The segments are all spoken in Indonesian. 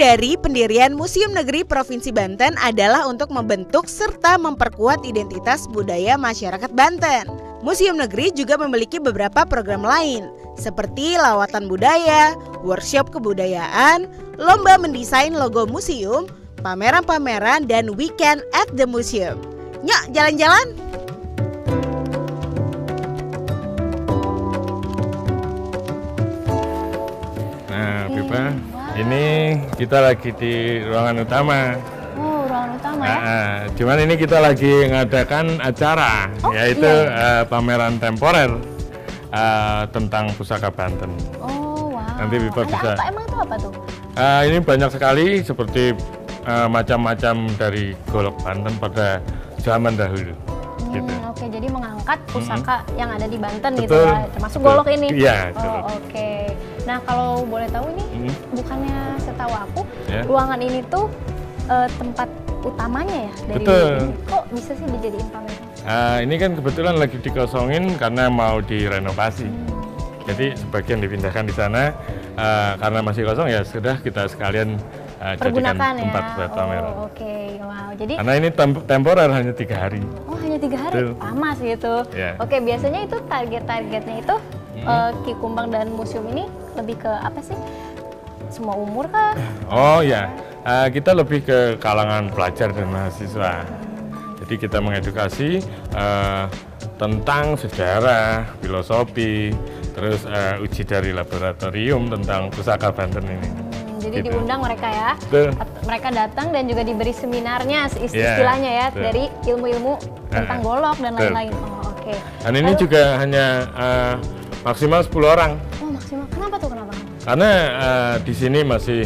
dari pendirian Museum Negeri Provinsi Banten adalah untuk membentuk serta memperkuat identitas budaya masyarakat Banten. Museum Negeri juga memiliki beberapa program lain, seperti lawatan budaya, workshop kebudayaan, lomba mendesain logo museum, pameran-pameran, dan weekend at the museum. Nyok, jalan-jalan! Nah, Pipa, ini kita lagi di ruangan utama. Oh, ruangan utama ya? Cuman ini kita lagi ngadakan acara, yaitu pameran temporer tentang pusaka Banten. Oh, wow. Nanti Pipa bisa. Apa? Emang itu apa tuh? Ini banyak sekali seperti macam-macam dari golok Banten pada zaman dahulu. Gitu. Oke, jadi mengangkat pusaka yang ada di Banten Betul, gitu ya, termasuk golok ini. Iya. Oke. Nah, kalau boleh tahu ini, bukannya setahu aku, Ya. ruangan ini tuh tempat utamanya ya dari Betul. ini. Kok bisa sih dijadiin pameran? Ini kan kebetulan lagi dikosongin karena mau direnovasi. Jadi sebagian dipindahkan di sana karena masih kosong ya sudah kita sekalian jadikan tempat buat pameran. Oke, wow. Jadi Karena ini temporer hanya 3 hari. oh hanya 3 hari, Betul. lama sih itu. Ya. Oke, biasanya itu targetnya itu Ki Kumbang dan museum ini lebih ke apa sih? Semua umur kah? Oh ya, kita lebih ke kalangan pelajar dan mahasiswa. Jadi kita mengedukasi tentang sejarah, filosofi, terus uji dari laboratorium tentang pusaka Banten ini. Jadi Gitu. diundang mereka ya, Betul. mereka datang dan juga diberi seminarnya Iya, istilahnya ya betul. dari ilmu-ilmu tentang golok dan betul, lain-lain. betul. Oh, oke. Dan ini Lalu- juga hanya maksimal 10 orang. Oh, maksimal. Kenapa tuh? Kenapa? Karena di sini masih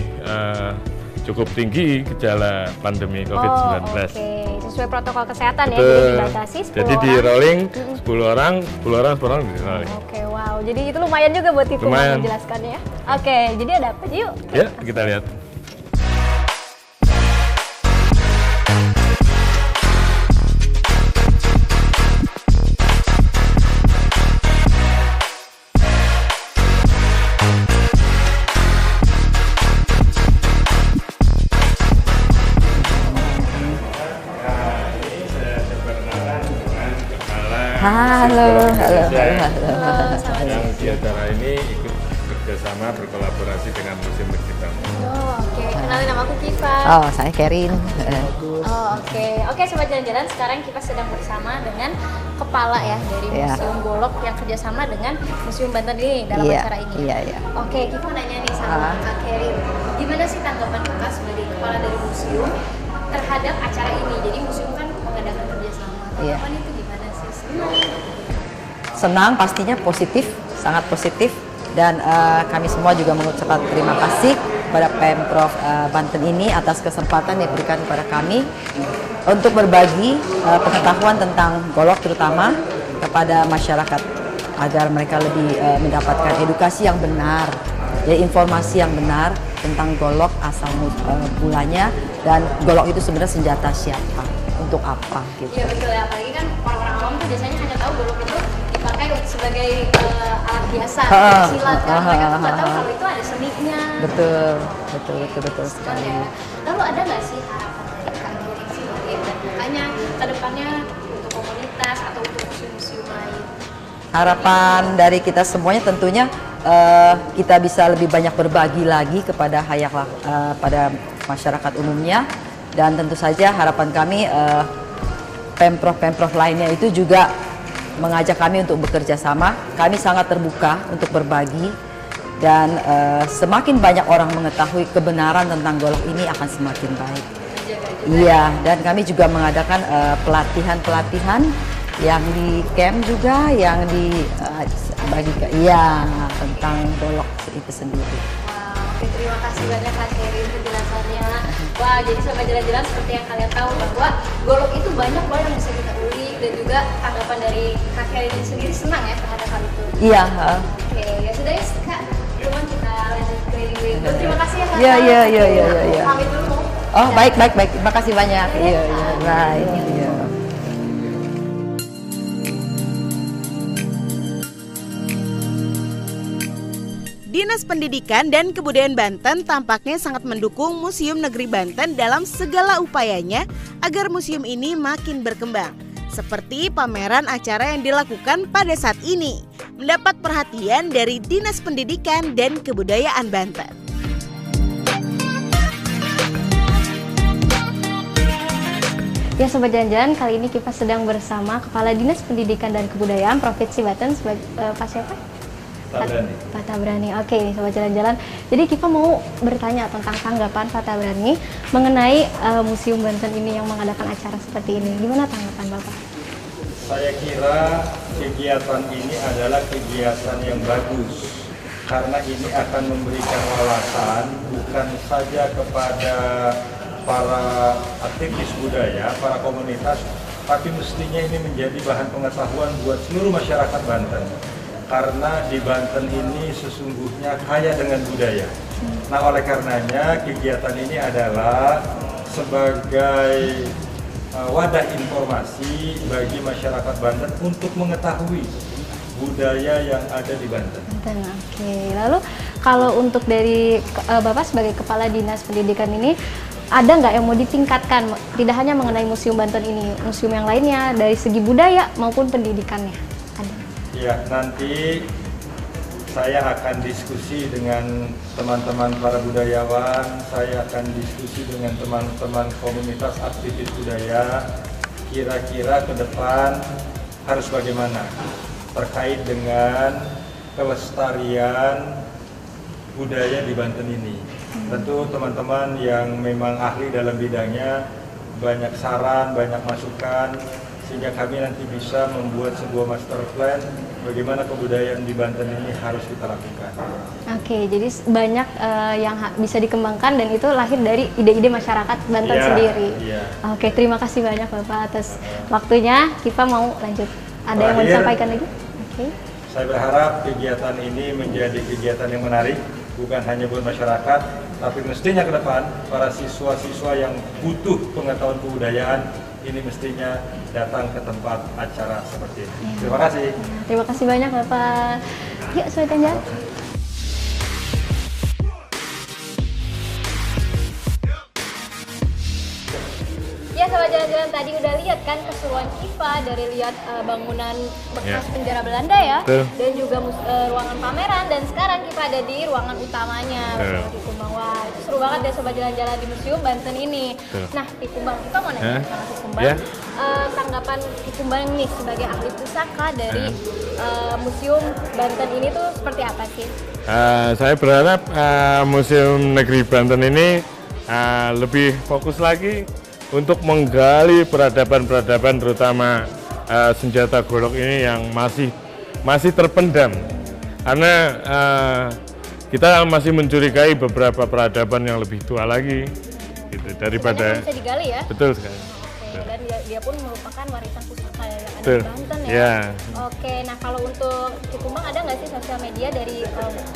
cukup tinggi gejala pandemi COVID-19. Oh, oke. Sesuai protokol kesehatan ya, Betul. jadi dibatasi 10 Jadi di orang. rolling 10 orang di rolling. Oke, wow. Jadi itu lumayan juga buat Ki Kumbang Lumayan. menjelaskannya. Oke, jadi ada apa aja yuk? Ya, kita lihat. Halo. Yang di acara ini ikut kerjasama berkolaborasi dengan Museum Negeri Banten. Oh, oke. Kenalin, nama aku Kiva. Oh, saya Kerin. Oh, oke. Oke, sobat jalan-jalan, sekarang kita sedang bersama dengan kepala ya dari Iya. Museum Golok yang kerjasama dengan Museum Banten ini dalam Iya, acara ini. iya, iya. Oke, kita mau nanya nih sama Kak Kerin. Gimana sih tanggapan Kakak sebagai kepala dari museum terhadap acara ini? Jadi museum kan mengadakan kerjasama. Iya. Tanggapan itu gimana sih? Senang, pastinya positif, sangat positif. Dan kami semua juga mengucapkan terima kasih kepada Pemprov Banten ini atas kesempatan yang diberikan kepada kami untuk berbagi pengetahuan tentang golok terutama kepada masyarakat agar mereka lebih mendapatkan edukasi yang benar, ya, informasi yang benar tentang golok asal mulanya dan golok itu sebenarnya senjata siapa, untuk apa gitu. Iya betul ya, apalagi kan orang-orang awam tuh biasanya hanya tahu golok itu dipakai sebagai alat biasa, silat kan, mereka tuh nggak tahu kalau itu ada seninya. Betul sekali. Ya. Lalu ada nggak sih harapan dari Kak Kerin sendiri dan makanya ke depannya untuk komunitas atau untuk museum-museum lain? Harapan dari kita semuanya tentunya kita bisa lebih banyak berbagi lagi kepada pada masyarakat umumnya, dan tentu saja harapan kami pemprov lainnya itu juga mengajak kami untuk bekerja sama. Kami sangat terbuka untuk berbagi, dan semakin banyak orang mengetahui kebenaran tentang golok ini akan semakin baik. Iya, dan kami juga mengadakan pelatihan-pelatihan yang di camp juga, yang dibagikan, iya, tentang golok itu sendiri. Oke, terima kasih banyak Kak Kerin penjelasannya. Wah, jadi sobat jalan-jalan seperti yang kalian tahu bahwa golok itu banyak loh yang bisa kita ulik, dan juga tanggapan dari Kak Kerin sendiri senang ya terhadap hal itu. Iya. Oke, ya sudah ya Kak. Cuman kita lanjut keliling. Terima kasih ya Kak. Iya. Pamit dulu. Oh, baik. Terima kasih banyak. Iya. Baik. Iya. Dinas Pendidikan dan Kebudayaan Banten tampaknya sangat mendukung Museum Negeri Banten dalam segala upayanya agar museum ini makin berkembang. Seperti pameran acara yang dilakukan pada saat ini, mendapat perhatian dari Dinas Pendidikan dan Kebudayaan Banten. Ya Sobat Jalan-Jalan, kali ini kita sedang bersama Kepala Dinas Pendidikan dan Kebudayaan Provinsi Banten sebagai Pak siapa? Pak Tabrani. Oke, nih Sobat Jalan-Jalan. Jadi kita mau bertanya tentang tanggapan Pak Tabrani mengenai Museum Banten ini yang mengadakan acara seperti ini. Gimana tanggapan Bapak? Saya kira kegiatan ini adalah kegiatan yang bagus karena ini akan memberikan wawasan bukan saja kepada para aktivis budaya, para komunitas, tapi mestinya ini menjadi bahan pengetahuan buat seluruh masyarakat Banten. Karena di Banten ini sesungguhnya kaya dengan budaya. Nah, oleh karenanya kegiatan ini adalah sebagai wadah informasi bagi masyarakat Banten untuk mengetahui budaya yang ada di Banten. Oke, lalu kalau untuk dari Bapak sebagai Kepala Dinas Pendidikan ini, ada nggak yang mau ditingkatkan? Tidak hanya mengenai Museum Banten ini, museum yang lainnya dari segi budaya maupun pendidikannya. Ada? Ya, nanti saya akan diskusi dengan teman-teman para budayawan, saya akan diskusi dengan teman-teman komunitas aktivis budaya, kira-kira ke depan harus bagaimana terkait dengan kelestarian budaya di Banten ini. Tentu teman-teman yang memang ahli dalam bidangnya banyak saran, banyak masukan, sehingga kami nanti bisa membuat sebuah master plan bagaimana kebudayaan di Banten ini harus kita lakukan. Oke, jadi banyak yang bisa dikembangkan dan itu lahir dari ide-ide masyarakat Banten sendiri. Oke, terima kasih banyak Bapak atas waktunya. Kita mau lanjut. Ada yang mau disampaikan lagi? Oke. Saya berharap kegiatan ini menjadi kegiatan yang menarik, bukan hanya buat masyarakat, tapi mestinya ke depan para siswa-siswa yang butuh pengetahuan kebudayaan ini mestinya datang ke tempat acara seperti ini. Terima kasih. Terima kasih banyak Bapak. Yuk, Sobat Jalan-Jalan. Ya Sobat Jalan-Jalan, tadi udah lihat kan keseruan Kiva dari lihat bangunan bekas penjara Belanda ya, dan juga ruangan pameran, dan sekarang Kiva ada di ruangan utamanya di Kumbang. Wah, itu seru banget ya Sobat Jalan-Jalan di Museum Banten ini. Nah, di Kumbang, kita mau nanya sama Ki Kumbang, tanggapan Ki Kumbang nih sebagai ahli pusaka dari Museum Banten ini tuh seperti apa sih? Saya berharap Museum Negeri Banten ini lebih fokus lagi untuk menggali peradaban-peradaban terutama senjata golok ini yang masih terpendam, karena kita masih mencurigai beberapa peradaban yang lebih tua lagi gitu, daripada bisa digali ya. Betul sekali. Oke, dan dia pun merupakan warisan pusaka yang ada di Banten ya. Oke, nah kalau untuk Ki Kumbang ada nggak sih sosial media dari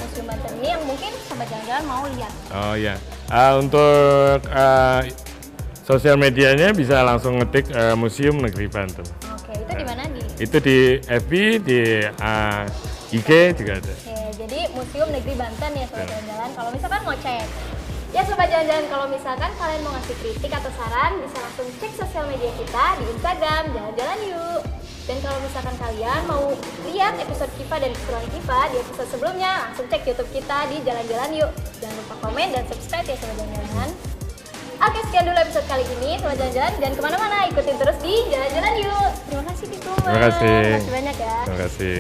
Museum Banten ini yang mungkin Sobat Jalan-Jalan mau lihat? Oh ya, untuk sosial medianya bisa langsung ngetik Museum Negeri Banten. Oke, itu di mana? Itu di FB, di IG juga ada. Oke, jadi Museum Negeri Banten ya Sobat Jalan-Jalan. Kalau misalkan mau cek, ya Sobat Jalan-Jalan, kalau misalkan kalian mau ngasih kritik atau saran, bisa langsung cek sosial media kita di Instagram Jalan-Jalan Yuk. Dan kalau misalkan kalian mau lihat episode Kiva dan keseruan Kiva di episode sebelumnya, langsung cek YouTube kita di Jalan-Jalan Yuk. Jangan lupa komen dan subscribe ya Sobat Jalan-Jalan. Oke, sekian dulu episode kali ini, Sobat Jalan-Jalan. Jangan kemana-mana, ikutin terus di Jalan-Jalan Yuk. Terima kasih Ki Kumbang. Terima kasih banyak ya. Terima kasih.